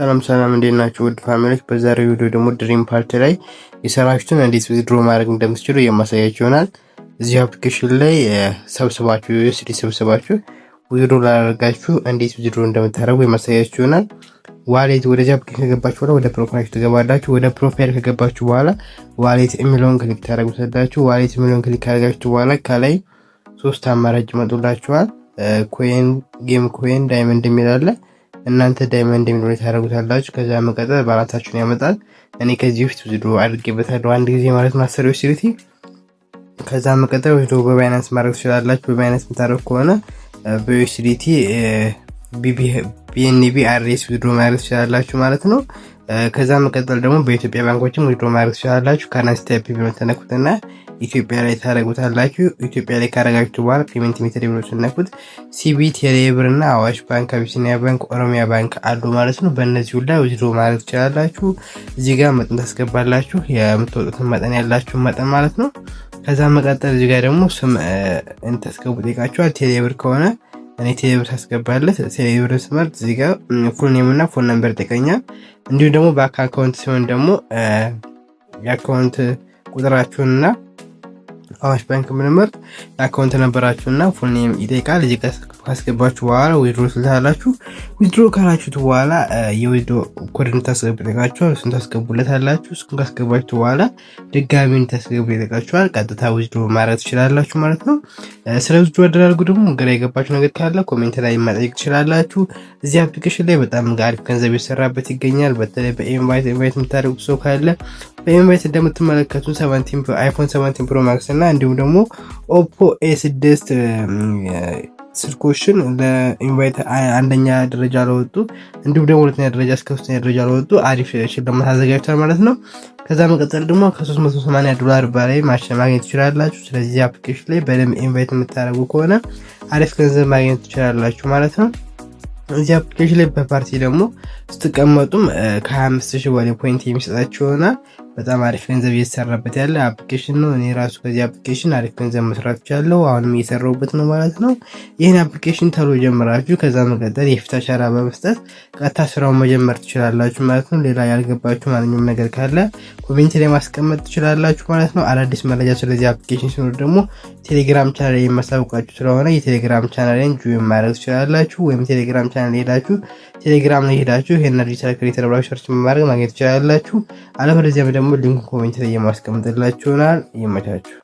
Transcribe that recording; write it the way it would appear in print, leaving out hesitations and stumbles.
ሰላም እንዴት ናችሁ ውድ ፋሚሊዎች? በዛሬው ቪዲዮ ደግሞ ድሪም ፓርቲ ላይ የሰራችሁትን እንዴት ዊዝድሮ ማድረግ እንደምትችሉ የማሳያችሁ ይሆናል። እዚህ አፕሊኬሽን ላይ ሰብስባችሁ USD ሰብስባችሁ ዊዝድሮ ላደርጋችሁ እንዴት ዊዝድሮ እንደምታደርጉ የማሳያችሁ ይሆናል። ዋሌት ወደዚህ አፕሊኬሽን ከገባችሁ በኋላ ወደ ፕሮፋይል ትገባላችሁ። ወደ ፕሮፋይል ከገባችሁ በኋላ ዋሌት የሚለውን ክሊክ ታደርጉታላችሁ። ዋሌት የሚለውን ክሊክ ካደረጋችሁ በኋላ ከላይ ሶስት አማራጭ ይመጡላችኋል። ኮይን፣ ጌም ኮይን፣ ዳይመንድ የሚል አለ። እናንተ ዳይመንድ የሚል ታደርጉታላችሁ። ከዛ መቀጠል ባላታችሁን ያመጣል። እኔ ከዚህ በፊት ዊዝድሮ አድርጌበታለሁ አንድ ጊዜ ማለት ነው 10 USDT። ከዛ መቀጠል ዊዝድሮ በባይናንስ ማድረግ ትችላላችሁ። በባይናንስ የምታደርጉ ከሆነ በUSDT BNB RS ዊዝድሮ ማድረግ ትችላላችሁ ማለት ነው። ከዛ መቀጠል ደግሞ በኢትዮጵያ ባንኮችም ዊዝድሮ ማድረግ ትችላላችሁ። ከናስ ታይፕ ቢሆን ተነኩትና ኢትዮጵያ ላይ ታደርጉታላችሁ። ኢትዮጵያ ላይ ካደረጋችሁ በኋላ ፔመንት ሜተድ ብሎ ተነኩት። ሲቢ፣ ቴሌብር እና አዋሽ ባንክ፣ አቢሲኒያ ባንክ፣ ኦሮሚያ ባንክ አሉ ማለት ነው። በእነዚህ ሁሉ ዊዝድሮ ማድረግ ትችላላችሁ። እዚህ ጋር መጠን ታስገባላችሁ፣ የምትወጡትን መጠን ያላችሁን መጠን ማለት ነው። ከዛ መቀጠል እዚህ ጋር ደግሞ ስም እንታስገቡ ጠይቃችኋል። ቴሌብር ከሆነ እኔ ቴሌብር ታስገባለት። ቴሌብር ስመርጥ እዚህ ጋር ፉል ኔም እና ፎን ነምበር ጠይቀኛል። እንዲሁም ደግሞ ባንክ አካውንት ሲሆን ደግሞ የአካውንት ቁጥራችሁንና አዋሽ ባንክ ምንመርጥ አካውንት ነበራችሁና ፉል ኔም ይጠይቃል። እዚህ ካስገባችሁ በኋላ ዊዝድሮ ትላላችሁ። ዊዝድሮ ካላችሁት በኋላ የዊዝድሮ ኮድ እንታስገቡ ይጠይቃችኋል። እሱን ታስገቡለታላችሁ። እሱን ካስገባችሁ በኋላ ድጋሚ እንታስገቡ ይጠይቃችኋል። ቀጥታ ዊዝድሮ ማድረግ ትችላላችሁ ማለት ነው። ስለ ዊዝድሮ አደራረጉ ደግሞ ግራ የገባችሁ ነገር ካለ ኮሜንት ላይ መጠየቅ ትችላላችሁ። እዚህ አፕሊኬሽን ላይ በጣም አሪፍ ገንዘብ ይሰራበት ይገኛል። በተለይ በኢንቫይት የምታደርጉት ሰው ካለ በኢንቫይት እንደምትመለከቱት አይፎን 17 ፕሮ ማክስ እና እንዲሁም ደግሞ ኦፖ A6 ስልኮችን ለኢንቫይት አንደኛ ደረጃ ለወጡ እንዲሁም ደግሞ ሁለተኛ ደረጃ እስከ ሶስተኛ ደረጃ ለወጡ አሪፍ ሽልማት አዘጋጅቷል ማለት ነው። ከዛ መቀጠል ደግሞ $380 በላይ ማግኘት ትችላላችሁ። ስለዚህ አፕሊኬሽን ላይ በደንብ ኢንቫይት የምታደርጉ ከሆነ አሪፍ ገንዘብ ማግኘት ትችላላችሁ ማለት ነው። እዚህ አፕሊኬሽን ላይ በፓርቲ ደግሞ ስትቀመጡም ከ25000 በላይ ፖይንት የሚሰጣችሁ ይሆናል። በጣም አሪፍ ገንዘብ እየተሰራበት ያለ አፕሊኬሽን ነው። እኔ ራሱ ከዚህ አፕሊኬሽን አሪፍ ገንዘብ መስራት ቻለሁ። አሁንም እየሰራሁበት ነው ማለት ነው። ይህን አፕሊኬሽን ተሎ ጀምራችሁ ከዛ መቀጠል የፊት አሻራ በመስጠት ቀጥታ ስራውን መጀመር ትችላላችሁ ማለት ነው። ሌላ ያልገባችሁ ማንኛውም ነገር ካለ ኮሜንት ላይ ማስቀመጥ ትችላላችሁ ማለት ነው። አዳዲስ መረጃ ስለዚህ አፕሊኬሽን ሲኖር ደግሞ ቴሌግራም ቻናል የማሳውቃችሁ ስለሆነ የቴሌግራም ቻናልን ጆይን ማድረግ ትችላላችሁ። ወይም ቴሌግራም ቻናል ሄዳችሁ ቴሌግራም ላይ ሄዳችሁ ይሄን ዲጂታል ክሬተር ብላችሁ ሰርች ማድረግ ማግኘት ትችላላችሁ። አለበለዚያም ደግሞ ሊንኩ ኮሜንት ላይ የማስቀምጥላችሁ ይሆናል። ይመቻችሁ።